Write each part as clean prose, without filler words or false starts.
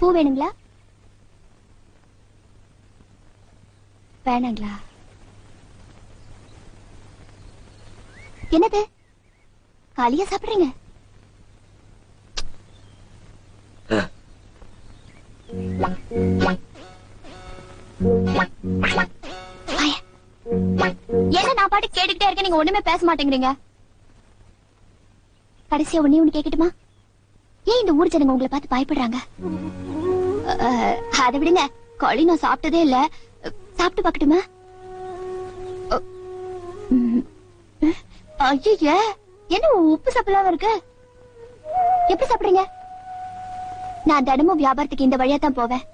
பூ வேணுங்களா? வேணாங்களா? என்னது காலியா சாப்பிடுறீங்க? என்ன நான் பாட்டு கேட்டுக்கிட்டே இருக்கேன், நீங்க ஒண்ணுமே பேச மாட்டேங்கிறீங்க. கடைசியா ஒண்ணு கேக்கட்டுமா? ஏன் இந்த ஊர் ஜனங்க உங்களை பார்த்து பயப்படுறாங்க? அதை விடுங்க, களி நான் சாப்பிட்டதே இல்ல, சாப்பிட்டு பாக்கட்டுமா? ஐயா, என்ன உப்பு சாப்பிடலாம் இருக்கு? எப்படி சாப்பிடுறீங்க? நான் தினமும் வியாபாரத்துக்கு இந்த வழியா தான் போவேன்.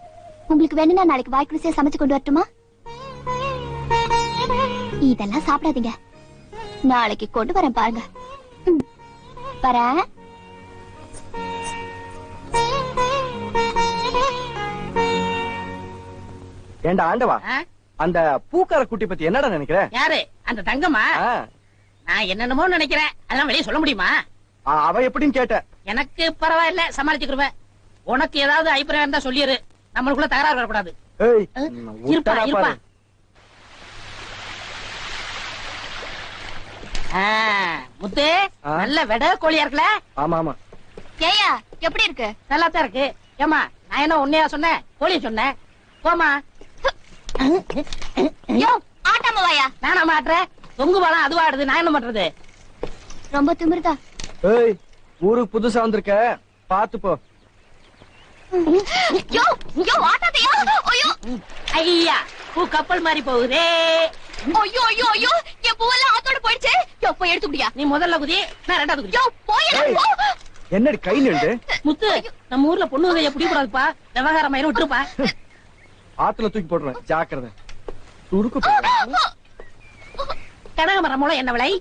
உங்களுக்கு வேணும்னா நாளைக்கு வாய்க்குடிசையா சமைச்சு கொண்டு வரட்டுமா? இதெல்லாம் சாப்பிடாதீங்க, நாளைக்கு கொண்டு வரேன் பாருங்க. வரேன். ஏண்டா ஆண்டவா, அந்த பூக்கார குட்டி பத்தி என்னடா நினைக்கிற? யாரு அந்த தங்கம்மா? நான் என்னென்னமோ நினைக்கிறேன், அதெல்லாம் வெளியே சொல்ல முடியுமா? அவ எப்படின்னு கேட்ட. எனக்கு பரவாயில்ல, சமாளிச்சுக்கிருவேன். உனக்கு ஏதாவது அபிப்பிராயம் இருந்தா சொல்லிரு, நம்மளுக்குள்ள தகராறு வரக்கூடாது. இருப்பா இருப்பா. முத்து நல்ல வெட கோழியா இருக்குல்ல? ஆமா ஆமா. ஏயா எப்படி இருக்கு? நல்லா தான் இருக்கு. ஏமா நான் என்ன உன்னையா சொன்னேன், கோழிய சொன்னேன். போமா. ஆட்டாம வாயா. நானா மாட்டுறேன், தொங்கு பாலம் அதுவா ஆடுது, நான் என்ன பண்றது? ரொம்ப திமிருதா. ஏய், ஊருக்கு புதுசா வந்திருக்க, பாத்து போ. ஐயா பூ கப்பல் மாதிரி போகுதே. ஐயோ ஐயோ ஐயோ, என் பூவெல்லாம் ஆத்தோட போயிடுச்சு. எப்ப எடுத்துக்கிட்டியா? நீ முதல்ல குதி, நான் ரெண்டாவது குதி. என்னடி கை நின்று? முத்து, நம்ம ஊர்ல பொண்ணு கைய பிடி கூடாதுப்பா, விவகாரம் ஆயிரம் விட்டுருப்பா. ஆத்துல தூக்கி போடுறேன், ஜாக்கிரதை. துடுக்கு கனகமரம் மூலம் என்ன விலை?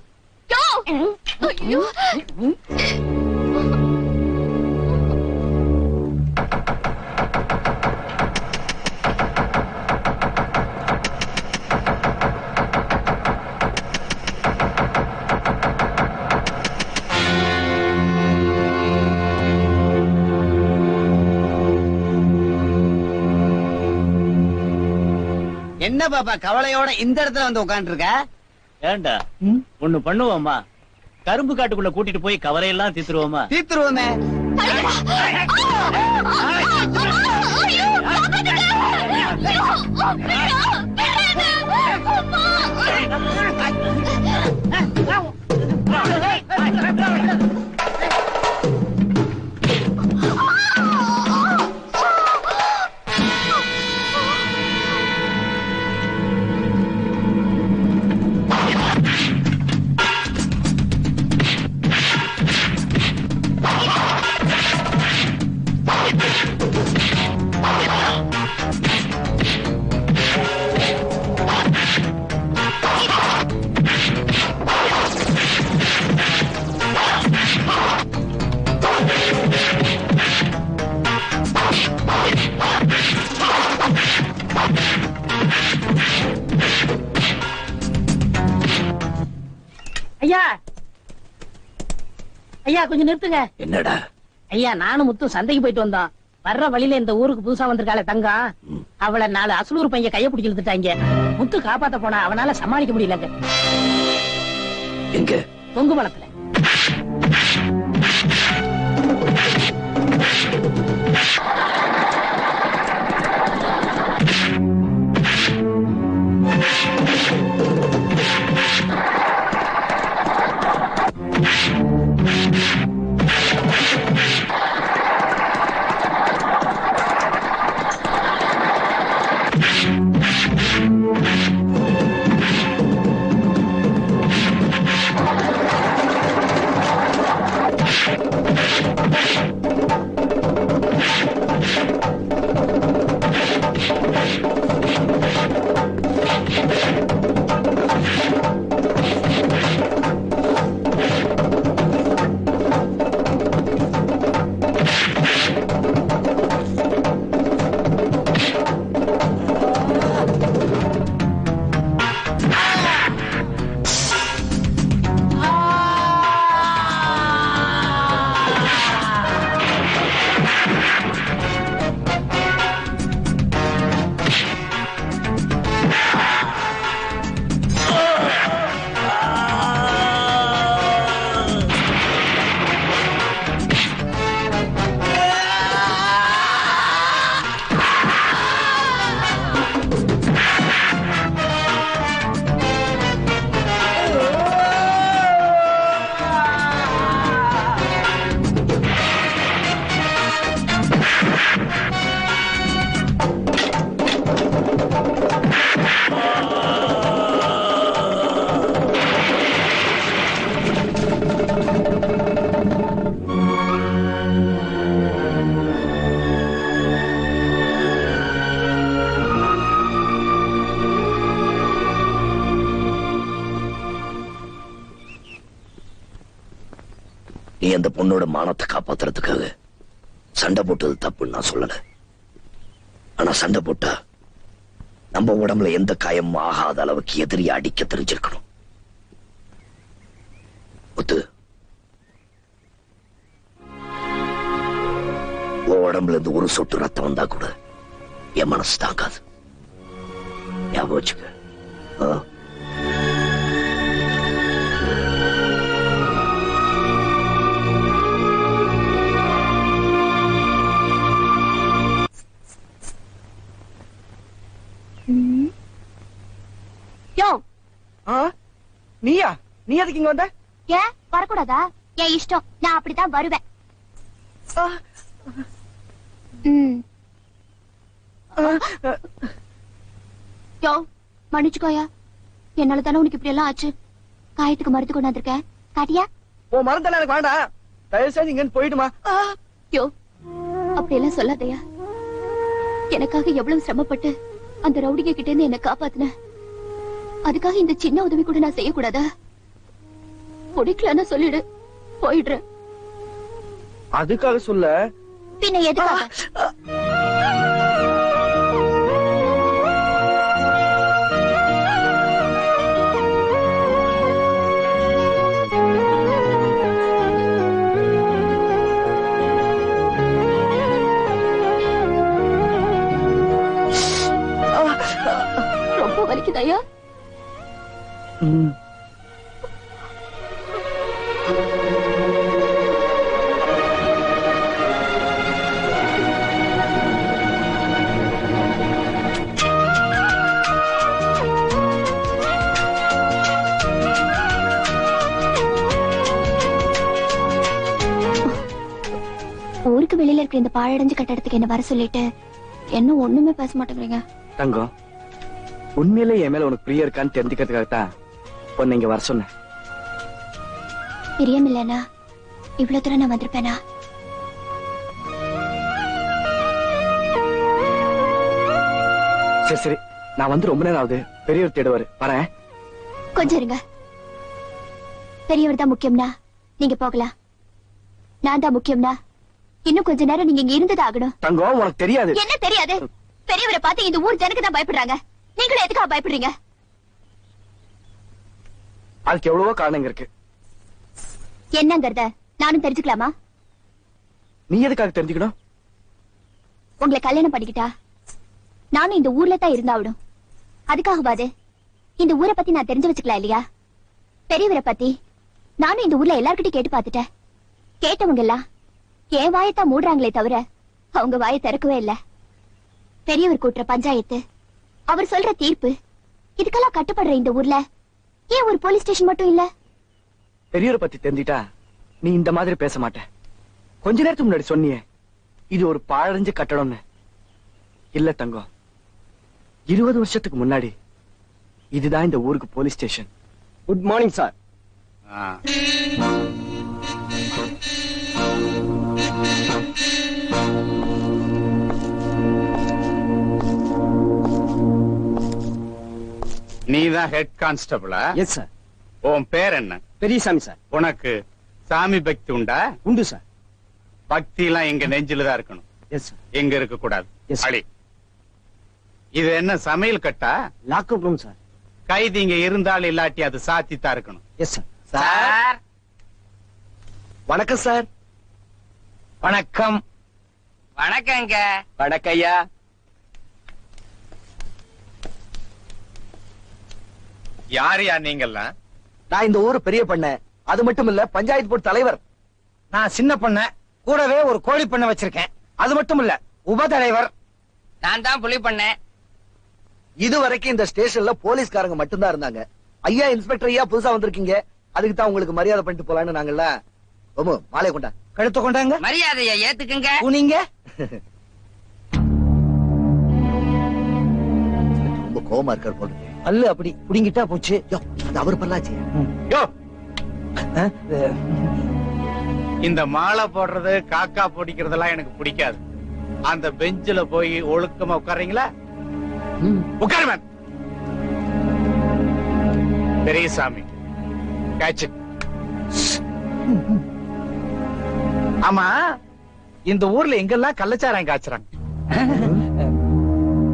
என்ன பாப்பா கவலையோட இந்த இடத்துல வந்து உட்கார்ந்து இருக்க? ஏண்டா ஒண்ணு பண்ணுவோமா? கரும்பு காட்டுக்குள்ள கூட்டிட்டு போய் கவலையெல்லாம் தீத்துருவோமா? தீத்துருவோமே. ஐயா ஐயா கொஞ்சம் நிறுத்துங்க. என்னடா? ஐயா நானும் முத்து சந்தைக்கு போயிட்டு வந்தோம். வர்ற வழியில இந்த ஊருக்கு புதுசா வந்திருக்காள தங்கம், அவளை 4 அசலூர் பையன் கைய பிடிச்சு இழுத்துட்டாங்க. முத்து காப்பாத்த போனா அவனால சமாளிக்க முடியலங்க. எங்க? தொங்கு பழத்துல. நீ அந்த பொண்ணோட மானத்தை காப்பாத்துறதுக்காக சண்டை போட்டது தப்புன்னு நான் சொல்லல. ஆனா சண்டை போட்டா நம்ம உடம்புல எந்த காயமும் ஆகாத அளவுக்கு எதிரியை அடிக்க தெரிஞ்சிருக்கணும். முத்து, உன் உடம்புல இருந்து ஒரு சொட்டு ரத்தம் வந்தா கூட என் மனசு தாங்காது. ஞாபகம் வச்சுக்க. ஆ? யோ, ஆ? நீயா? நீ எதுக்கு இங்க வந்த? ஏன் வரக்கூடாதா? என் இஷ்டம், நான் அப்படித்தான் வருவேன். ஆ, ம். ஆ, யோ, மன்னிச்சுக்கோயா, என்னால தானே உனக்கு இப்படி எல்லாம் ஆச்சு. காயத்துக்கு மருந்து கொண்டு வந்திருக்கேன், காட்டியா? உன் மருந்தெல்லாம் எனக்கு வேண்டாம். தயவு செஞ்சு இங்க போயிடுமா? யோ, அப்படியெல்லாம் சொல்லாதயா. எனக்காக எவ்வளவு சிரமப்பட்டு அந்த ரவுடிக கிட்ட இருந்து என்ன காப்பாத்தின. அதுக்காக இந்த சின்ன உதவி கூட நான் செய்யக்கூடாதா? பிடிக்கலன்னு சொல்லிடு, போயிடுறேன். அதுக்காக சொல்ல. பின்ன எதுக்காக? ரொம்ப வலிக்குதாயா? ம். ஊருக்கு வெளியில இருக்கிற இந்த பாழடைஞ்ச கட்டடத்துக்கு என்ன வர சொல்லிட்டு என்ன ஒண்ணுமே பேச மாட்டேங்கிறீங்க. தங்கம், உண்மையிலே என் மேல உனக்கு பிரியம் இருக்கான்னு தெரிஞ்சுக்கிறதுக்காகத்தான் உன்னை இங்க வர சொன்னேன். பிரியம் இல்லனா இவ்வளவு தூரம் நான் வந்திருப்பேனா? சரி சரி, நான் வந்து ரொம்ப நேரம் ஆகுது. பெரியவர் தேடுவாரு, வரேன். கொஞ்சம் இருங்க. பெரியவர் தான் முக்கியம்னா நீங்க போகலாம். நான் தான் முக்கியம்னா இன்னும் கொஞ்ச நேரம் நீங்க இங்க இருந்ததாகணும். தங்கம், உனக்கு தெரியாது. என்ன தெரியாது? பெரியவரை பார்த்து இந்த ஊர் ஜனக்கு தான் பயப்படுறாங்க. நீங்களும் எதுக்காக பயப்படுறீங்க? அதுக்கு எவ்வளவோ காரணங்க இருக்கு. என்னங்கறத நானும் தெரிஞ்சுக்கலாமா? நீ எதுக்காக தெரிஞ்சுக்கணும்? உங்களை கல்யாணம் பண்ணிக்கிட்டா நானும் இந்த ஊர்ல தான் இருந்தாவிடும். அதுக்காகவாது இந்த ஊரை பத்தி நான் தெரிஞ்சு வச்சுக்கலாம் இல்லையா? பெரியவரை பத்தி நானும் இந்த ஊர்ல எல்லார்கிட்டயும் கேட்டு பார்த்துட்டேன். கேட்டவங்க எல்லாம் என் வாயத்தான் மூடுறாங்களே தவிர அவங்க வாயை திறக்கவே இல்ல. பெரியவர் கூட்டுற பஞ்சாயத்து, அவர் சொல்ற தீர்ப்பு, இதுக்கெல்லாம் கட்டுப்படுற இந்த ஊர்ல ஏன் ஒரு போலீஸ் ஸ்டேஷன் மட்டும் இல்ல? பெரியவரை பத்தி தெரிஞ்சிட்டா நீ இந்த மாதிரி பேச மாட்ட. கொஞ்ச நேரத்துக்கு முன்னாடி சொன்னியே இது ஒரு பாழடைஞ்ச கட்டடம்னு. இல்ல தங்கம், 20 வருஷத்துக்கு முன்னாடி இதுதான் இந்த ஊருக்கு police station. Good morning sir. நீதான் ஹெட் கான்ஸ்டபிளா? Yes sir. உன் பேர் என்ன? பெரியசாமி சார். உனக்கு சாமி பக்தி உண்டா? உண்டு சார். பக்தி எல்லாம் எங்க நெஞ்சில தான் இருக்கணும், எஸ் சார். எங்க இருக்க கூடாது. Yes, sir. அழி. இது என்ன சமையல் கட்டா? Lockup room sir. கைதிங்க இருந்தால் இல்லாட்டி அது சாத்தித்தான் இருக்கணும். Yes sir. சார், வணக்கம் சார். வணக்கம். வணக்கங்க. வணக்கம் ஐயா. யாரையா நீங்கெல்லாம்? நான் இந்த ஊரு பெரிய பண்ண, அது மட்டும் இல்ல பஞ்சாயத்து போர்டு தலைவர். நான் சின்ன பண்ண, கூடவே ஒரு கோழி பண்ண வச்சிருக்கேன். அது மட்டும் இல்ல உபதலைவர். நான் தான் புலி பண்ணேன். இதுவரைக்கும் இந்த ஸ்டேஷன்ல போலீஸ்காரங்க மட்டும்தான் இருந்தாங்க. ஐயா இன்ஸ்பெக்டர் ஐயா புதுசா வந்திருக்கீங்க, அதுக்கு தான் உங்களுக்கு மரியாதை பண்ணிட்டு போலான்னு நாங்கல்ல. ஓமு, மாலை கொண்டா. கழுத்து கொண்டாங்க. மரியாதையை ஏத்துக்குங்க. நீங்க ரொம்ப கோவமா இருக்கார் போல. அல்ல அப்படி புடிங்கிட்டா போச்சு. யோ, அது அவர் பல்லாச்சு. யோ, இந்த மாலை போடுறது காக்கா பிடிக்கிறதெல்லாம் எனக்கு பிடிக்காது. அந்த பெஞ்சில போய் ஒழுக்கமா உட்கார்றீங்களா? உட்காருவன். Periyasamy, catch it. ஆமா இந்த ஊர்ல எங்கெல்லாம் கள்ளச்சாராயம் காய்ச்சறாங்க?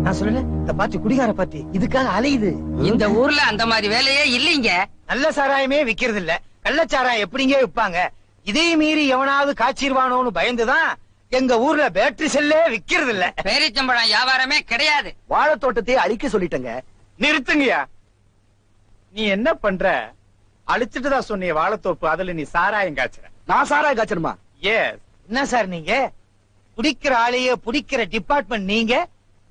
நான் சொல்லல இந்த பாத்தி குடிகார பாத்தி இதுக்காக அலையுது. இந்த ஊர்ல அந்த மாதிரி வேலையே இல்லைங்க. நல்ல சாராயமே விக்கிறது இல்ல, கள்ளச்சாராயம் எப்படிங்க விப்பாங்க? இதே மீறி எவனாவது காய்ச்சிருவானோன்னு பயந்துதான் எங்க ஊர்ல பேட்டரி செல்லே விக்கிறது இல்ல. பேரிச்சம்பழம் வியாபாரமே கிடையாது. வாழைத் தோட்டத்தையே அழிக்க சொல்லிட்டேங்க. நிறுத்துங்கயா. நீ என்ன பண்ற? அழிச்சிட்டு தான் சொன்னிய வாழைத்தோப்பு, அதுல நீ சாராயம் காய்ச்சற. நான் சாராயம் காய்ச்சணுமா? எஸ். என்ன சார் நீங்க குடிக்கிற ஆளையே புடிக்கிற டிபார்ட்மெண்ட் நீங்க,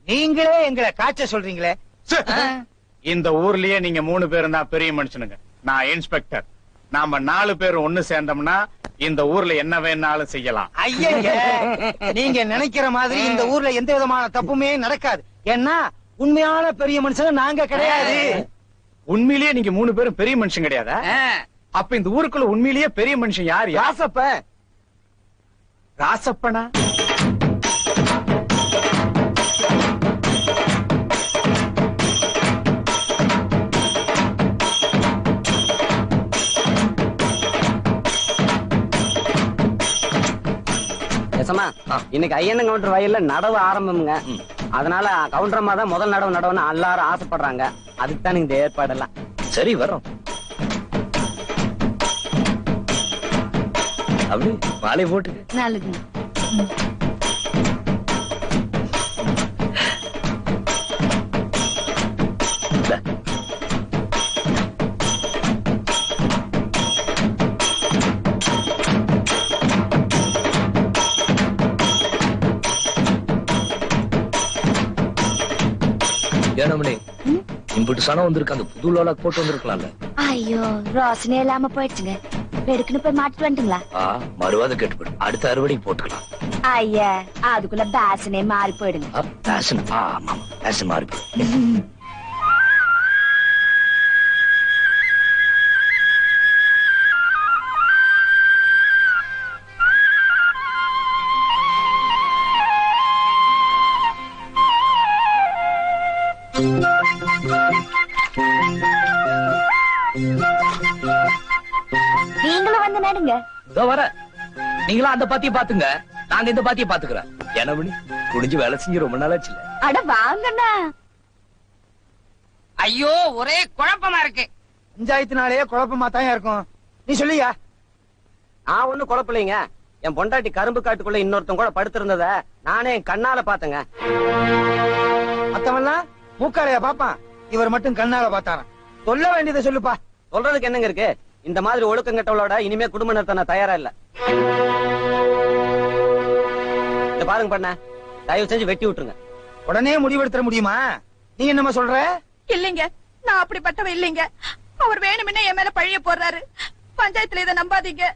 நீங்களே எங்களை காய்ச்ச சொல்றீங்களே. இந்த ஊர்லயே நீங்க 3 பேரும் தான் பெரிய மனுஷனுங்க. நான் இன்ஸ்பெக்டர். நாம 4 பேரும் ஒண்ணு சேர்ந்தோம்னா இந்த ஊர்ல என்ன வேணாலும் செய்யலாம். ஐயங்க, நீங்க நினைக்கிற மாதிரி இந்த ஊர்ல எந்த விதமான தப்புமே நடக்காது. ஏன்னா உண்மையான பெரிய மனுஷன் நாங்க கிடையாது. உண்மையிலேயே நீங்க 3 பேரும் பெரிய மனுஷன் கிடையாதா? அப்ப இந்த ஊருக்குள்ள உண்மையிலேயே பெரிய மனுஷன் யார்? ராசப்ப. ராசப்பனா? இன்னைக்கு ஐயன் கவுண்டர் வயல்ல நடவு ஆரம்பம்ங்க. அதனால கவுண்டரமா தான் முதல் நடவு நடவுன்னு எல்லாரும் ஆசைப்படுறாங்க. அதுக்கு தான் இந்த ஏற்பாடெல்லாம். சரி வரோம். அப்படி மாலை போட்டு நல்லது. ஏனமணி இம்புட்டு சனம் வந்திருக்கு, அந்த புது லோலாக் போட்டு வந்திருக்கலாம்ல. ஐயோ, ரோசனே இல்லாம போயிடுச்சுங்க. வெடுக்குன்னு போய் மாட்டிட்டு வந்துட்டுங்களா? மறுவாத கேட்டுப்படும், அடுத்த அறுவடைக்கு போட்டுக்கலாம். ஐயா, அதுக்குள்ள பேசனே மாறி போயிடுங்க. பேஷன். ஆமா பேஷன் மாறி போயிடும். நீங்களும் வந்து நடுங்க. இதோ வர. நீங்களும் அந்த பாத்திய பாத்துங்க, நாங்க இந்த பாத்திய பாத்துக்கிறேன். ஏனமணி குடிஞ்சு வேலை செஞ்சு ரொம்ப நாளாச்சு. அட வாங்கண்ணா. ஐயோ, ஒரே குழப்பமா இருக்கு. பஞ்சாயத்துனாலே குழப்பமா தான் இருக்கும். நீ சொல்லியா? நான் ஒண்ணும் குழப்பலைங்க. என் பொண்டாட்டி கரும்பு காட்டுக்குள்ள இன்னொருத்தன் கூட படுத்திருந்தத நானே என் கண்ணால பாத்தங்க. மத்தவன்லாம் மூக்காலையா பாப்பான், இவர் மட்டும் கண்ணால பார்த்தாராம். சொல்ல வேண்டியதை சொல்லுப்பா. சொல்றதுக்கு என்னங்க இருக்கு? இந்த மாதிரி ஒழுக்கங்கட்டவளோட இனிமே குடும்ப நடத்த நான் தயாரா இல்ல. இந்த பாருங்க பண்ண, தயவு செஞ்சு வெட்டி விட்டுருங்க. உடனே முடிவெடுத்துற முடியுமா? நீ என்னமா சொல்ற? இல்லைங்க, நான் அப்படிப்பட்டவ இல்லைங்க. அவர் வேணும்னே என் மேல பழிய போடுறாரு. பஞ்சாயத்துல இதை நம்பாதீங்க.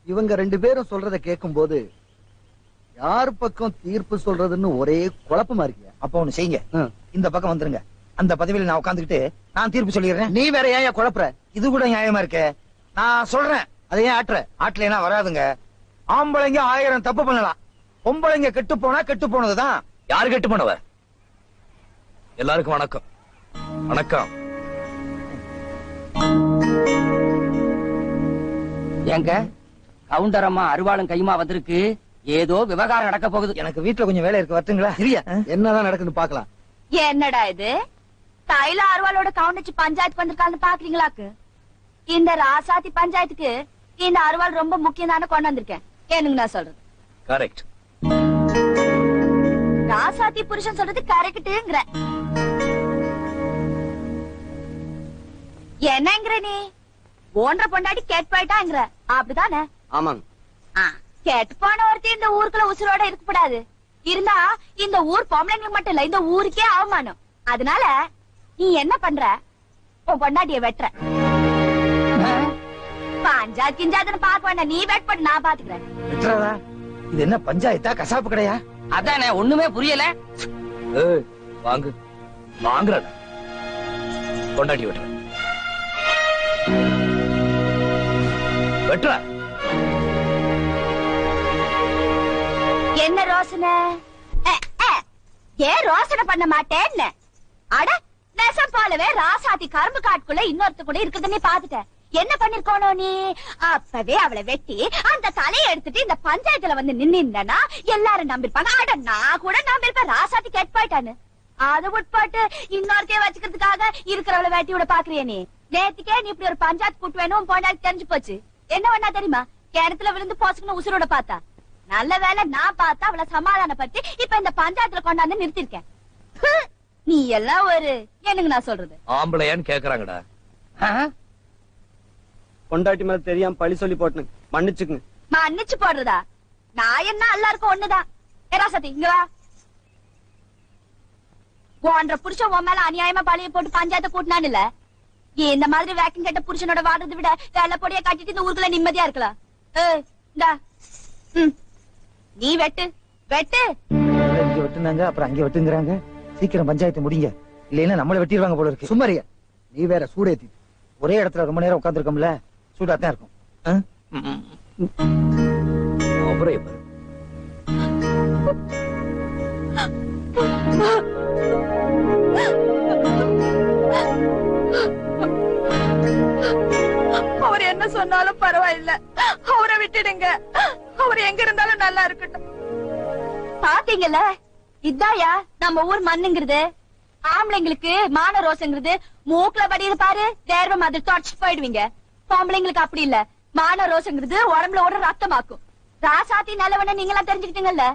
இவங்க 2 பேரும் சொல்றத கேட்கும் போது யார் பக்கம் தீர்ப்பு சொல்றதுன்னு ஒரே குழப்பமா இருக்கியா? அப்ப ஒண்ணு செய்யுங்க, இந்த பக்கம் வந்துருங்க. அந்த பதவியில நான் உட்காந்துக்கிட்டு நான் தீர்ப்பு சொல்லிடுறேன். நீ வேற ஏன் குழப்புற? இது கூட நியாயமா இருக்க. நான் சொல்றேன், அதை ஏன் ஆட்டுற? ஆட்டலைன்னா வராதுங்க. ஆம்பளைங்க 1000 தப்பு பண்ணலாம், பொம்பளைங்க கெட்டு போனா கெட்டு போனதுதான். யாரு கெட்டு போனவ? எல்லாருக்கும் வணக்கம். வணக்கம். ஏங்க, கவுண்டரம்மா அருவாளும் கையுமா வந்திருக்கு. ஏதோ விவகாரம் நடக்க போகுது. எனக்கு வீட்டுல கொஞ்சம் வேலை இருக்கு, வரட்டுங்களா? சரியா? என்னதான் நடக்குதுன்னு பாக்கலாம். என்னடா இது? தைல அருவாளோட கவுண்டச்சு பஞ்சாயத்துக்கு வந்திருக்கான்னு பாக்குறீங்களாக்கு? இந்த ராசாத்தி பஞ்சாயத்துக்கு இந்த அருவாள் ரொம்ப முக்கியம் தானே கொண்டு வந்திருக்கேன். ஏனுங்க நான் சொல்றது கரெக்ட். ராசாத்தி புருஷன் சொல்றது கரெக்டுங்கிற. என்னங்கிற நீ? ஓன்ற பொண்டாடி கேட் போயிட்டாங்கிற, அப்படிதானே? ஆமாங்க. கேட்டு போன ஒருத்தி இந்த ஊருக்குள்ள உசுரோட இருக்கக்கூடாது. இருந்தா இந்த ஊர் பொம்பளைங்களுக்கு மட்டும் இல்ல, இந்த ஊருக்கே அவமானம். அதனால நீ என்ன பண்ற? உன் பொண்டாட்டிய வெட்டுற. பஞ்சாயத்து கிஞ்சாதுன்னு பாக்க வேண்டாம், நீ வெட் பண்ணு, நான் பாத்துக்கிறேன். வெட்டுறதா? இது என்ன பஞ்சாயத்தா, கசாப்பு கடையா? அதானே, ஒண்ணுமே புரியல. வாங்கு வாங்குற கொண்டாடி வெட்டுற வெட்டுற. என்ன ரோசனை? ஏன் ரோசனை பண்ண மாட்டேன்னு? அட நெசம் போலவே ராசாத்தி கரும்பு காட்டுக்குள்ள இன்னொருத்த கூட இருக்குதுன்னு பாத்துட்டேன். என்ன பண்ணிருக்கோனோ நீ அப்பவே அவளை வெட்டி அந்த தலையை எடுத்துட்டு இந்த பஞ்சாயத்துல வந்து நின்னா எல்லாரும் நம்பிருப்பாங்க. அட நான் கூட நம்பிருப்பேன், ராசாத்தி கெட் போயிட்டான்னு. அது உட்பாட்டு இன்னொருத்தைய வச்சுக்கிறதுக்காக இருக்கிறவளை வேட்டி விட பாக்குறிய நீ. நேத்துக்கே நீ இப்படி ஒரு பஞ்சாயத்து கூட்டு வேணும் போனாலும் தெரிஞ்சு போச்சு. என்ன வேணா தெரியுமா, கிணத்துல விழுந்து போச்சுக்கணும் உசுரோட பார்த்தா. நல்ல வேலை நான் பார்த்தா அவளை சமாதானப்படுத்தி இப்ப இந்த பஞ்சாயத்துல கொண்டாந்து நிறுத்திருக்கேன். நீ எல்லாம் ஒரு என்னங்க நான் சொல்றது ஆம்பளையான்னு கேக்குறாங்கடா. பொண்டாட்டி மேல தெரியாம பழி சொல்லி போட்டுங்க, மன்னிச்சுக்குங்க. மன்னிச்சு போடுறதா? நான் என்ன எல்லாருக்கும் ஒண்ணுதான். ராசாத்தி இங்க வா. போன்ற புருஷன் உன் மேல அநியாயமா பழிய போட்டு பஞ்சாயத்தை கூட்டினான் இல்ல. இந்த மாதிரி வேக்கம் கெட்ட புருஷனோட வாடுறதை விட வெள்ள பொடிய கட்டிட்டு இந்த ஊருக்குள்ள நிம்மதியா இருக்கலாம். நீ வெட்டு வெட்டு. இங்க வெட்டுனாங்க, அப்புறம் அங்க வெட்டுங்கிறாங்க. சீக்கிரம் பஞ்சாயத்து முடிங்க, இல்லைன்னா நம்மள வெட்டிடுவாங்க போல இருக்கு. சும்மாரியா, நீ வேற சூடேத்தி. ஒரே இடத்துல ரொம்ப நேரம் உட்கார்ந்து இருக்கோம்ல, சூடாத்தான் இருக்கும். அப்புறம் எப்ப அவர் என்ன சொன்னாலும் பரவாயில்ல, அவரை விட்டுடுங்க. அவர் எங்க இருந்தாலும் நல்லா இருக்கட்டும். பாத்தீங்கல்ல, இதாயா நம்ம ஊர் மண்ணுங்கிறது. ஆம்பளைங்களுக்கு மான ரோசங்கிறது மூக்குல படியில பாரு, தேர்வ மாதிரி தொடச்சிட்டு போயிடுவீங்க. பொம்பளைங்களுக்கு அப்படி இல்ல, மான ரோசங்கிறது உடம்புல ஓட ரத்தமாக்கும். ராசாத்தி நல்லவன நீங்களா தெரிஞ்சுக்கிட்டீங்கல்ல.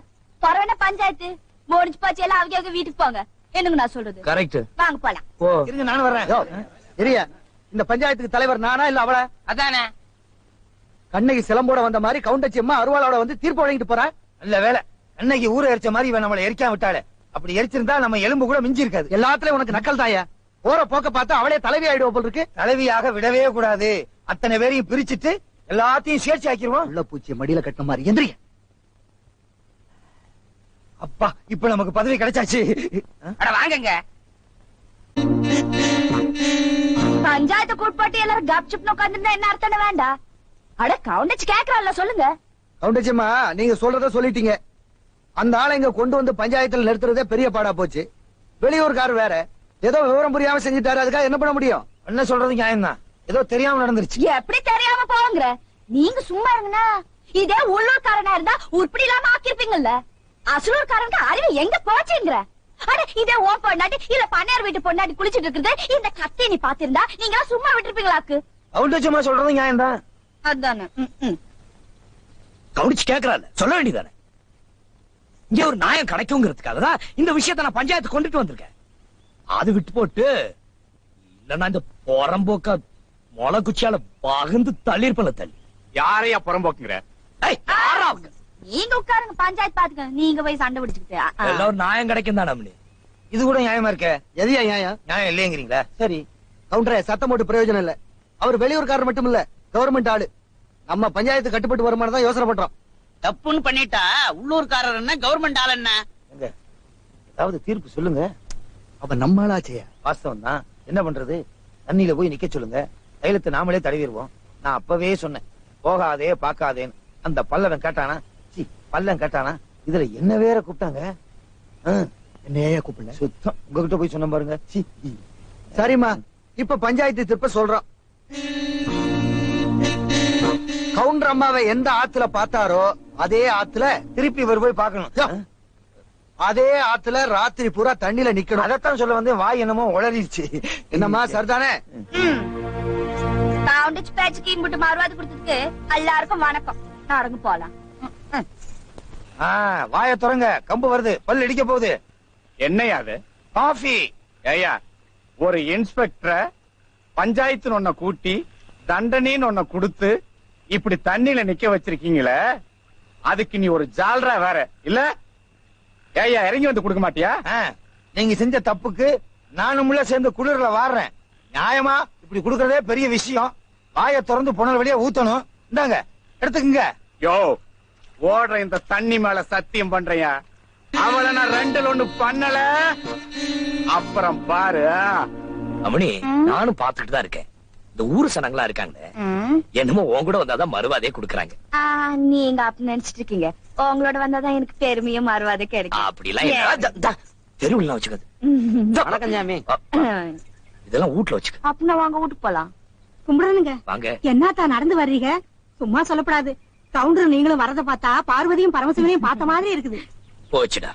பரவாயில்ல பஞ்சாயத்து முடிஞ்சு போச்சு, எல்லாம் அவங்க வீட்டுக்கு போங்க. என்னங்க நான் சொல்றது கரெக்ட். வாங்க போலாம். இருங்க, நானும் வர்றேன். சரியா, இந்த பஞ்சாயத்துக்கு தலைவர் நானா இல்ல அவள? அதானே கண்ணகி சிலம்போட வந்த மாதிரி கவுண்டச்சி அம்மா அருவாளோட வந்து தீர்ப்பு வழங்கிட்டு போறா. நல்ல வேலை, அன்னைக்கு ஊரை எரிச்ச மாதிரி இவன் நம்மளை எரிக்காம விட்டாளே. அப்படி எரிச்சிருந்தா நம்ம எலும்பு கூட மிஞ்சி இருக்காது. எல்லாத்துலயும் உனக்கு நக்கல் தாயா. போற போக்க பார்த்தா அவளே தலைவி ஆயிடுவ போல் இருக்கு. தலைவியாக விடவே கூடாது. அத்தனை பேரையும் பிரிச்சுட்டு எல்லாத்தையும் சேர்ச்சி ஆக்கிடுவோம். உள்ள பூச்சி மடியில கட்டின மாதிரி எந்திரிங்க. அப்பா, இப்ப நமக்கு பதவி கிடைச்சாச்சு. வாங்கங்க. பஞ்சாயத்து கூட்பாட்டி எல்லாரும் கப் சிப்னு உட்கார்ந்துருந்தா என்ன அர்த்தம் வேண்டாம். அட கவுண்டச்சு கேக்குறான்ல, சொல்லுங்க. கவுண்டச்சி அம்மா, நீங்க சொல்றத சொல்லிட்டீங்க. அந்த ஆளை இங்க கொண்டு வந்து பஞ்சாயத்துல நிறுத்துறதே பெரிய பாடா போச்சு. வெளியூர்கார் வேற ஏதோ விவரம் புரியாம செஞ்சுட்டாரு, அதுக்காக என்ன பண்ண முடியும்? என்ன சொல்றது நியாயம் தான், ஏதோ தெரியாம நடந்துருச்சு. எப்படி தெரியாம போங்கிற? நீங்க சும்மா இருங்கண்ணா. இதே உள்ளூர்காரனா இருந்தா உருப்படி இல்லாம ஆக்கிருப்பீங்கல்ல. அசலூர்காரங்க அறிவு எங்க போச்சுங்கிற? அட இதே ஓ பொண்ணாட்டி இல்ல பண்ணையார் வீட்டு பொண்ணாட்டி குளிச்சிட்டு இருக்குது இந்த கத்தி நீ பாத்திருந்தா நீங்க சும்மா விட்டுருப்பீங்களாக்கு? கவுண்டச்சம்மா சொல்றது நியாயம் தான். அதானே. கவனிச்சு கேக்குறாரு, சொல்ல வேண்டியதானே. இங்க ஒரு நியாயம் கிடைக்குங்கிறதுக்காக தான் இந்த விஷயத்த நான் பஞ்சாயத்து கொண்டுட்டு வந்திருக்கேன். அது விட்டு போட்டு இல்லன்னா இந்த புறம்போக்க முளை குச்சியால பகுந்து தள்ளிருப்பல தள்ளி. யாரையா புறம்போக்குங்கிற? நீங்க உட்காருங்க, பஞ்சாயத்து பாத்துக்க. நீங்க போய் சண்டை பிடிச்சுக்கிட்டு எல்லாம் ஒரு நியாயம் கிடைக்கும் தானே. இது கூட நியாயமா இருக்க? எதையா நியாயம்? நியாயம் இல்லையங்கிறீங்களா? சரி கவுண்டரே, சத்தம் போட்டு பிரயோஜனம் இல்ல. அவர் வெளியூர்காரர் மட்டும் இல்ல, கவர்மெண்ட் ஆளு. நம்ம பஞ்சாயத்து கட்டுப்பட்டு வருமானம் தான் யோசனை பண்றோம். தப்புன்னு பண்ணிட்டா உள்ளூர்காரர் என்ன கவர்மெண்ட் ஆள் என்ன? எங்க ஏதாவது தீர்ப்பு சொல்லுங்க. அவ நம்மளாச்சேயா. வாஸ்தவம் தான், என்ன பண்றது? தண்ணியில போய் நிக்க சொல்லுங்க, தைலத்தை நாமளே தடவிடுவோம். நான் அப்பவே சொன்னேன், போகாதே பாக்காதேன்னு. அந்த பல்லவன் கேட்டானா? பல்லன் கேட்டானா? இதுல என்ன வேற கூப்பிட்டாங்க. என்னையா கூப்பிடல? சுத்தம் உங்ககிட்ட போய் சொன்ன பாருங்க. சரிம்மா, இப்ப பஞ்சாயத்து திருப்ப சொல்றோம். கவுண்டர் அம்மாவை எந்த ஆத்துல பார்த்தாரோ அதே ஆத்துல திருப்பி இவர் போய் பார்க்கணும். அதே ஆத்துல ராத்திரி பூரா தண்ணியில நிக்கணும். அதைத்தான் சொல்ல வந்து வாய் என்னமோ உளறிடுச்சு. என்னம்மா சரிதானே? கவுண்டச்சு பேச்சுக்கு இம்புட்டு மறுவாது கொடுத்ததுக்கு எல்லாருக்கும் வணக்கம். நடந்து போலாம். வாய தொடங்க, கம்பு வருது, பல் இடிக்க போகுது. என்னையா அது? காஃபி. ஏயா, ஒரு இன்ஸ்பெக்டரை பஞ்சாயத்து ஒன்ன கூட்டி தண்டனைன்னு ஒன்ன கொடுத்து இப்படி தண்ணியில நிக்க வச்சிருக்கீங்களே, அதுக்கு நீ ஒரு ஜால்ரா வேற இல்ல? ஏயா, இறங்கி வந்து கொடுக்க மாட்டியா? நீங்க செஞ்ச தப்புக்கு நானும் சேர்ந்து குளிர்ல வாடுறேன். நியாயமா இப்படி குடுக்கறதே பெரிய விஷயம். வாய திறந்து புனல் வழியா ஊத்தணும். இந்தாங்க எடுத்துக்குங்க. யோ, ஓடுற இந்த தண்ணி மேல சத்தியம் பண்றியா? அவளை நான் ரெண்டுல ஒண்ணு பண்ணல, அப்புறம் பாரு. அம்மணி, நானும் பாத்துக்கிட்டு தான் இருக்கேன். இந்த ஊரு சனங்களா இருக்காங்க, என்னமோ உன் கூட வந்தாதான் மறுவாதே குடுக்கறாங்க. நீங்க அப்படி நினைச்சிட்டு இருக்கீங்க. உங்களோட வந்தாதான் எனக்கு பெருமையும் மறுவாதை கிடைக்கும். அப்படி எல்லாம் தெருவுல வச்சுக்காது. வணக்கம் ஜாமி. இதெல்லாம் வீட்டுல வச்சுக்க. அப்படின்னா வாங்க வீட்டுக்கு போலாம். கும்பிடுறனுங்க. வாங்க. என்னத்தா நடந்து வர்றீங்க? சும்மா சொல்லப்படாது. கவுண்டர் நீங்களும் வரத பார்த்தா பார்வதியும் பரமசிவனையும் பார்த்த மாதிரி இருக்குது. போச்சுடா.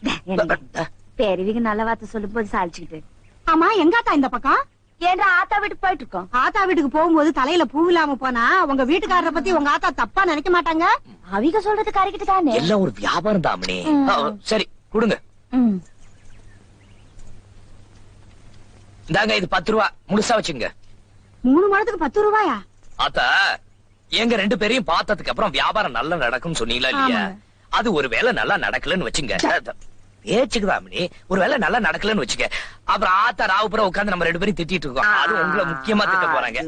பெரியவிங்க நல்ல வார்த்தை சொல்லும் போது சாலிச்சுக்கிட்டு. ஆமா, எங்காத்தா இந்த பக்கம்? ஏன்டா ஆத்தா வீட்டுக்கு போயிட்டு இருக்கோம். ஆத்தா வீட்டுக்கு போகும்போது தலையில பூ இல்லாம போனா உங்க வீட்டுக்காரரை பத்தி உங்க ஆத்தா தப்பா நினைக்க மாட்டாங்க? அவிக சொல்றது கரெக்ட் தானே. எல்லாம் ஒரு வியாபாரம் தாமணி. சரி கொடுங்க. இந்தாங்க இது 10 ரூபா முழுசா வச்சுங்க. 3 முழத்துக்கு 10 ரூபாயா? ஆத்தா எங்க 2 பேரையும் பார்த்ததுக்கு அப்புறம் வியாபாரம் நல்லா நடக்கும்னு சொன்னீங்களா இல்லையா? ஆமாங்க. அது ஒரு வேளை நல்லா நடக்கலன்னு வச்சுங்க. பேச்சுக்குதாமணி ஒரு வேளை நல்லா நடக்கலன்னு வச்சுக்க. அப்புறம் ஆத்தா ராவுப்புறம் உட்கார்ந்து நம்ம 2 பேரும் திட்டிட்டு இருக்கோம். அது உங்களை முக்கியமா திட்ட போறாங்க.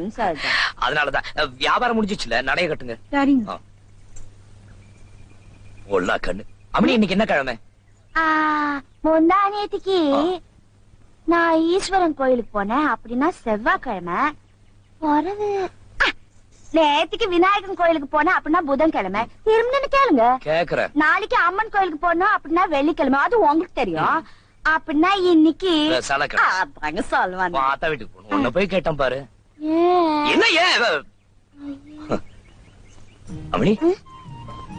அதனாலதான் வியாபாரம் முடிஞ்சிச்சுல நடைய கட்டுங்க. சரிங்க. ஒல்லா கண்ணு. அம்மணி இன்னைக்கு என்ன கிழமை? முந்தா நேத்திக்கு நான் ஈஸ்வரன் கோயிலுக்கு போனேன். அப்படின்னா செவ்வாய்க்கிழமை. பிறகு நேத்திக்கு விநாயகன் கோயிலுக்கு போனேன். அப்படின்னா புதன்கிழமை. திரும்ப கேளுங்க. கேக்குறேன். நாளைக்கு அம்மன் கோயிலுக்கு போனோம். அப்படின்னா வெள்ளிக்கிழமை. அது உங்களுக்கு தெரியும். அப்படின்னா இன்னைக்கு அதாங்க சொல்லுவாங்க. ஆத்தா வீட்டுக்கு போகணும். உன்னை போய் கேட்டேன் பாரு. ஏன்? என்ன ஏன் அம்மணி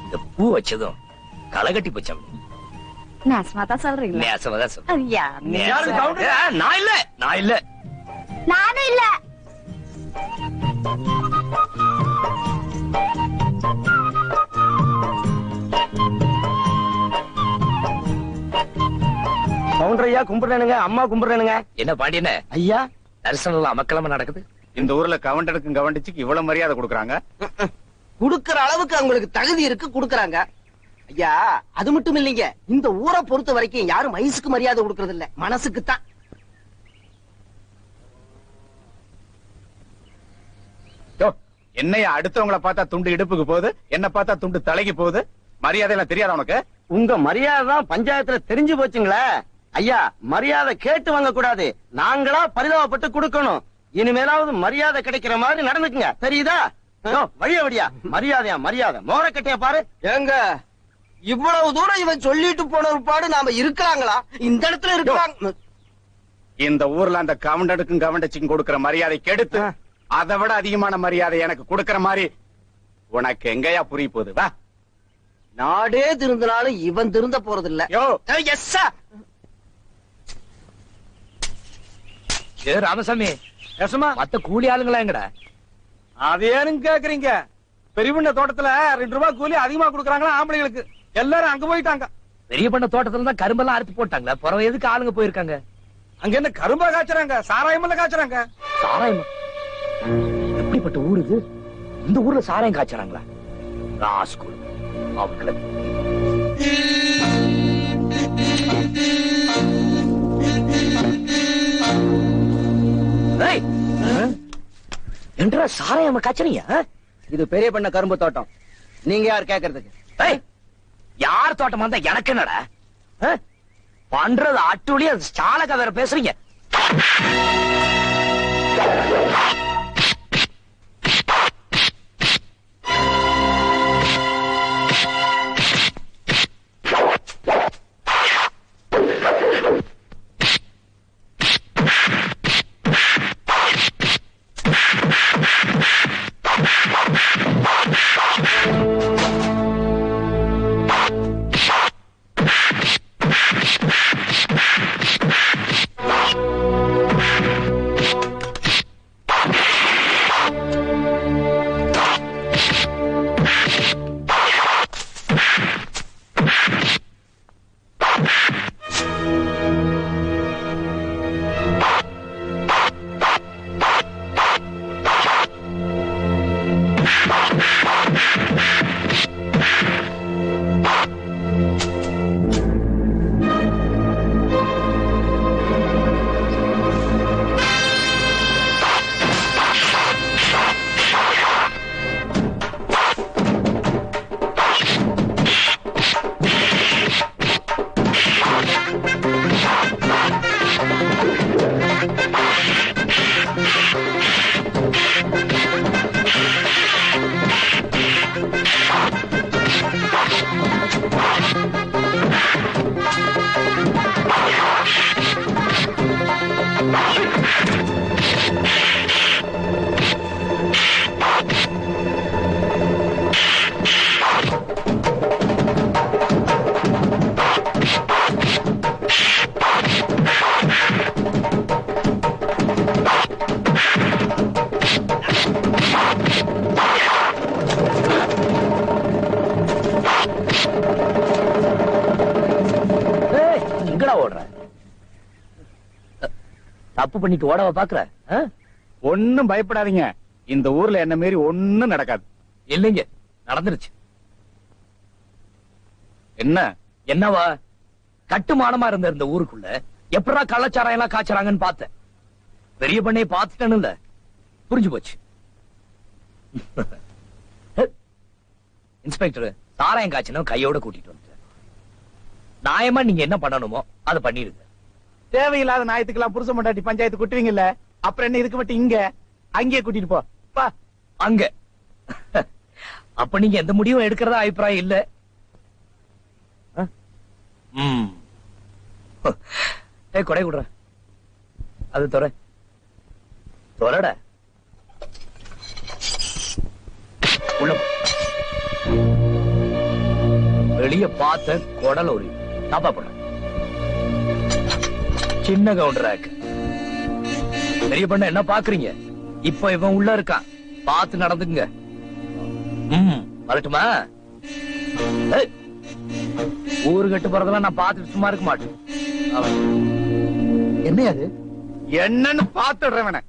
இந்த பூ வச்சதும் களை கட்டி போச்சு அம்மணி. நேசமாதான் சொல்றீங்களா? நேசமாதான் சொல்றேன். ஐயா, நான் இல்ல நான் இல்ல நானும் இல்ல. கவுண்டரையா கும்பிடுறேனுங்க, அம்மா கும்பிடுறேனுங்க. என்ன பாண்டியன ஐயா, தரிசனம் அமக்கலமா நடக்குது. இந்த ஊர்ல கவுண்டருக்கும் கவண்டிச்சுக்கு இவ்வளவு மரியாதை கொடுக்குறாங்க. குடுக்கற அளவுக்கு அவங்களுக்கு தகுதி இருக்கு, குடுக்கறாங்க. ஐயா, அது மட்டும் இல்லைங்க, இந்த ஊரை பொறுத்த வரைக்கும் யாரும் வயசுக்கு மரியாதை கொடுக்கறது இல்ல, மனசுக்கு தான். என்னையா அடுத்தவங்கள பார்த்தா துண்டு இடுப்புக்கு போகுது, என்ன பார்த்தா துண்டு தலைக்கு போகுது? மரியாதை எல்லாம் தெரியாத உனக்கு? உங்க மரியாதை தான் பஞ்சாயத்துல தெரிஞ்சு போச்சுங்களே. ஐயா, மரியாதை கேட்டு வாங்க கூடாது, நாங்களா பரிதாபப்பட்டு கொடுக்கணும். இனிமேலாவது மரியாதை கிடைக்கிற மாதிரி நடந்துக்குங்க, தெரியுதா? வழிய வழியா மரியாதையா மரியாதை மோரக்கட்டைய பாரு. ஏங்க, இவ்வளவு தூரம் இவன் சொல்லிட்டு போன ஒரு பாடு நாம இருக்காங்களா? இந்த இடத்துல இருக்காங்க. இந்த ஊர்ல அந்த கவுண்டருக்கும் கவண்டச்சிக்கும் கொடுக்கிற மரியாதை கெடுத்து அதை விட அதிகமான மரியாதை எனக்கு கொடுக்கிற மாதிரி உனக்கு எங்கயா புரிய போகுது? வா. நாடே திருந்தினாலும் இவன் திருந்த போறது இல்ல. ஏ ராமசாமி, மத்த கூலி ஆளுங்களா எங்கடா? அது ஏன்னு கேக்குறீங்க? பெரியபண்ண தோட்டத்துல 2 ரூபாய் கூலி அதிகமா கொடுக்கறாங்களா ஆம்பளைங்களுக்கு? எல்லாரும் அங்க போயிட்டாங்க. பெரிய பண்ண தோட்டத்துல தான் கரும்பெல்லாம் அறுத்து போட்டாங்களா? பிறகு எதுக்கு ஆளுங்க போயிருக்காங்க? அங்க என்ன கரும்பா காய்ச்சறாங்க, சாராயமெல்லாம் காய்ச்சறாங்க. சாராயம்? எப்படிப்பட்ட ஊர் இது? இந்த ஊர்ல சாராயம் காய்ச்சறாங்களா? ராஸ்கூல் அவங்கள. என்றா சாராயம் காய்ச்சறீங்க? இது பெரிய பண்ண கரும்பு தோட்டம், நீங்க யார் கேக்குறதுக்கு? யார் தோட்டமா இருந்தா எனக்கு என்னடா? பண்றது அட்டுலி, அது சாலக வேற பேசுறீங்க. தப்பு பண்ணிட்டு ஓடவா பாக்குற ஆ? ஒண்ணும் பயப்படாதீங்க, இந்த ஊர்ல என்ன மீறி ஒண்ணும் நடக்காது. இல்லைங்க, நடந்துருச்சு. என்ன என்னவா? கட்டுமானமா இருந்த இந்த ஊருக்குள்ள எப்படா கள்ளச்சாராயம் எல்லாம் காய்ச்சறாங்கன்னு பார்த்தேன். பெரிய பண்ணையை பார்த்துட்டேன்னு புரிஞ்சு போச்சு. இன்ஸ்பெக்டர், சாராயம் காய்ச்சனும் கையோட கூட்டிட்டு வந்துட்டேன். நியாயமா நீங்க என்ன பண்ணணுமோ அதை பண்ணிடுங்க. தேவையில்லாத நாயத்துக்கெல்லாம் புருஷ மண்டாட்டி பஞ்சாயத்து கூட்டுவீங்கல்ல, அப்புறம் என்ன இதுக்கு மட்டும் இங்க அங்கேயே கூட்டிட்டு போ. பா. அங்க அப்ப நீங்க எந்த முடிவும் எடுக்கிறதா அபிப்பிராயம் இல்ல? கொடை குடுற, அது தொரட உள்ள போ. வெளிய பார்த்த குடல் ஒரு தாப்பா போட சின்ன கவுண்டராக்கு. பெரிய பண்ண என்ன பாக்குறீங்க? இப்ப இவன் உள்ள இருக்கான், பார்த்து நடந்துங்க. வரட்டுமா? ஏய், ஊரு கட்டு போறதெல்லாம் நான் பார்த்துட்டு சும்மா இருக்க மாட்டேன். என்ன அது? என்னன்னு பாத்துடுறவன